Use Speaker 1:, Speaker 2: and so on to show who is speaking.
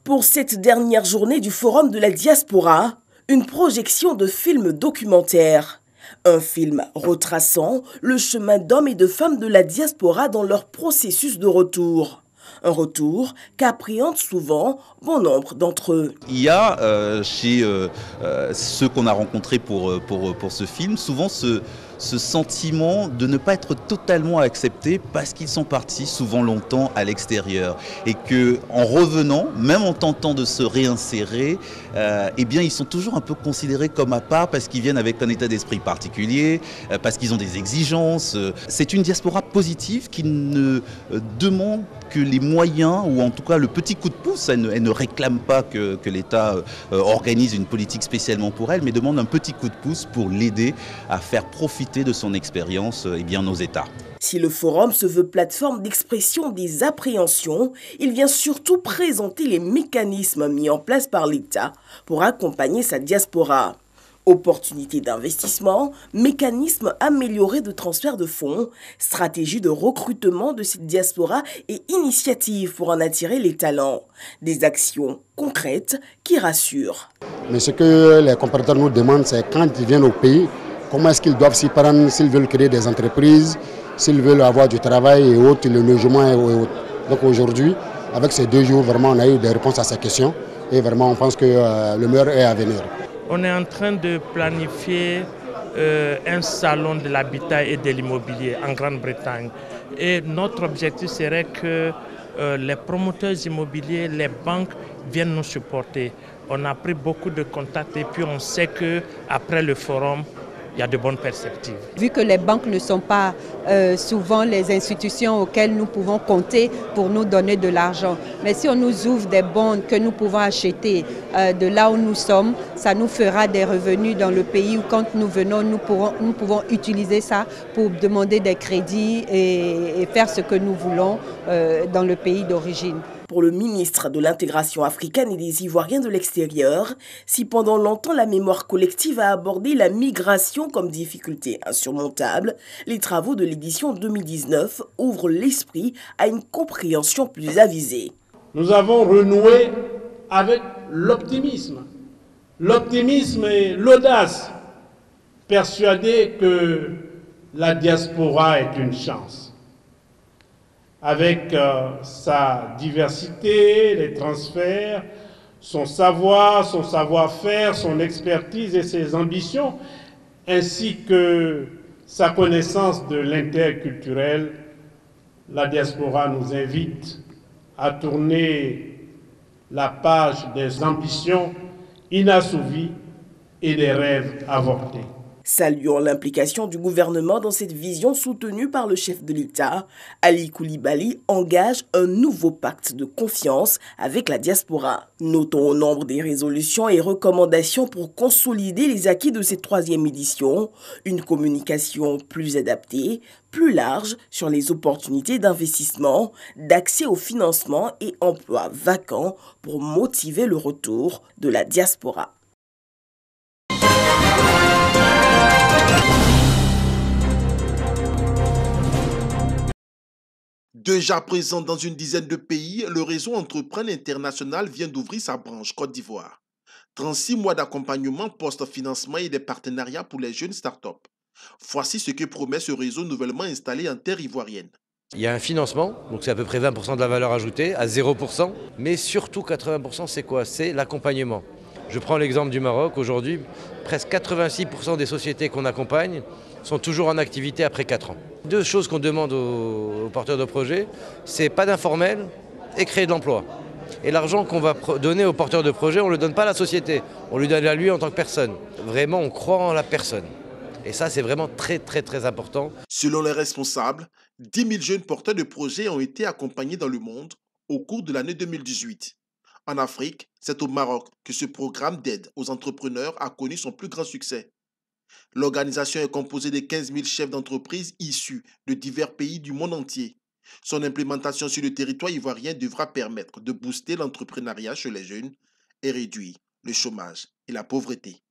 Speaker 1: Pour cette dernière journée du Forum de la diaspora, une projection de films documentaires. Un film retraçant le chemin d'hommes et de femmes de la diaspora dans leur processus de retour. Un retour qu'appréhendent souvent bon nombre d'entre eux.
Speaker 2: Il y a chez ceux qu'on a rencontrés pour ce film souvent ce sentiment de ne pas être totalement acceptés parce qu'ils sont partis souvent longtemps à l'extérieur et que en revenant, même en tentant de se réinsérer, eh bien ils sont toujours un peu considérés comme à part parce qu'ils viennent avec un état d'esprit particulier, parce qu'ils ont des exigences. C'est une diaspora positive qui ne demande que les moyens ou en tout cas le petit coup de pouce. Elle ne réclame pas que l'État organise une politique spécialement pour elle, mais demande un petit coup de pouce pour l'aider à faire profiter de son expérience nos États.
Speaker 1: Si le forum se veut plateforme d'expression des appréhensions, il vient surtout présenter les mécanismes mis en place par l'État pour accompagner sa diaspora. Opportunités d'investissement, mécanismes améliorés de transfert de fonds, stratégies de recrutement de cette diaspora et initiatives pour en attirer les talents. Des actions concrètes qui rassurent.
Speaker 3: Mais ce que les compatriotes nous demandent, c'est quand ils viennent au pays, comment est-ce qu'ils doivent s'y prendre, s'ils veulent créer des entreprises, s'ils veulent avoir du travail et autres, le logement et autres. Donc aujourd'hui, avec ces 2 jours, vraiment, on a eu des réponses à ces questions et vraiment, on pense que le meilleur est à venir.
Speaker 4: On est en train de planifier un salon de l'habitat et de l'immobilier en Grande-Bretagne. Et notre objectif serait que les promoteurs immobiliers, les banques viennent nous supporter. On a pris beaucoup de contacts et puis on sait qu'après le forum, il y a de bonnes perspectives.
Speaker 5: Vu que les banques ne sont pas souvent les institutions auxquelles nous pouvons compter pour nous donner de l'argent. Mais si on nous ouvre des bons que nous pouvons acheter de là où nous sommes, ça nous fera des revenus dans le pays où quand nous venons, nous pouvons utiliser ça pour demander des crédits et faire ce que nous voulons dans le pays d'origine.
Speaker 1: Pour le ministre de l'Intégration africaine et des Ivoiriens de l'extérieur, si pendant longtemps la mémoire collective a abordé la migration comme difficulté insurmontable, les travaux de l'édition 2019 ouvrent l'esprit à une compréhension plus avisée.
Speaker 6: Nous avons renoué avec l'optimisme et l'audace, persuadés que la diaspora est une chance. Avec sa diversité, les transferts, son savoir, son savoir-faire, son expertise et ses ambitions, ainsi que sa connaissance de l'interculturel, la diaspora nous invite à tourner la page des ambitions inassouvies et des rêves avortés.
Speaker 1: Saluant l'implication du gouvernement dans cette vision soutenue par le chef de l'État, Ali Koulibaly engage un nouveau pacte de confiance avec la diaspora. Notons au nombre des résolutions et recommandations pour consolider les acquis de cette 3e édition, une communication plus adaptée, plus large sur les opportunités d'investissement, d'accès au financement et emplois vacants pour motiver le retour de la diaspora.
Speaker 7: Déjà présent dans une dizaine de pays, le réseau Entreprendre International vient d'ouvrir sa branche Côte d'Ivoire. 36 mois d'accompagnement post-financement et des partenariats pour les jeunes startups. Voici ce que promet ce réseau nouvellement installé en terre ivoirienne.
Speaker 8: Il y a un financement, donc c'est à peu près 20% de la valeur ajoutée, à 0%, mais surtout 80% c'est quoi? C'est l'accompagnement. Je prends l'exemple du Maroc, aujourd'hui, presque 86% des sociétés qu'on accompagne sont toujours en activité après 4 ans. 2 choses qu'on demande aux porteurs de projets, c'est pas d'informel et créer de l'emploi. Et l'argent qu'on va donner aux porteurs de projets, on ne le donne pas à la société, on lui donne à lui en tant que personne. Vraiment, on croit en la personne. Et ça, c'est vraiment très, très, très important.
Speaker 7: Selon les responsables, 10 000 jeunes porteurs de projets ont été accompagnés dans le monde au cours de l'année 2018. En Afrique, c'est au Maroc que ce programme d'aide aux entrepreneurs a connu son plus grand succès. L'organisation est composée de 15 000 chefs d'entreprise issus de divers pays du monde entier. Son implémentation sur le territoire ivoirien devra permettre de booster l'entrepreneuriat chez les jeunes et réduire le chômage et la pauvreté.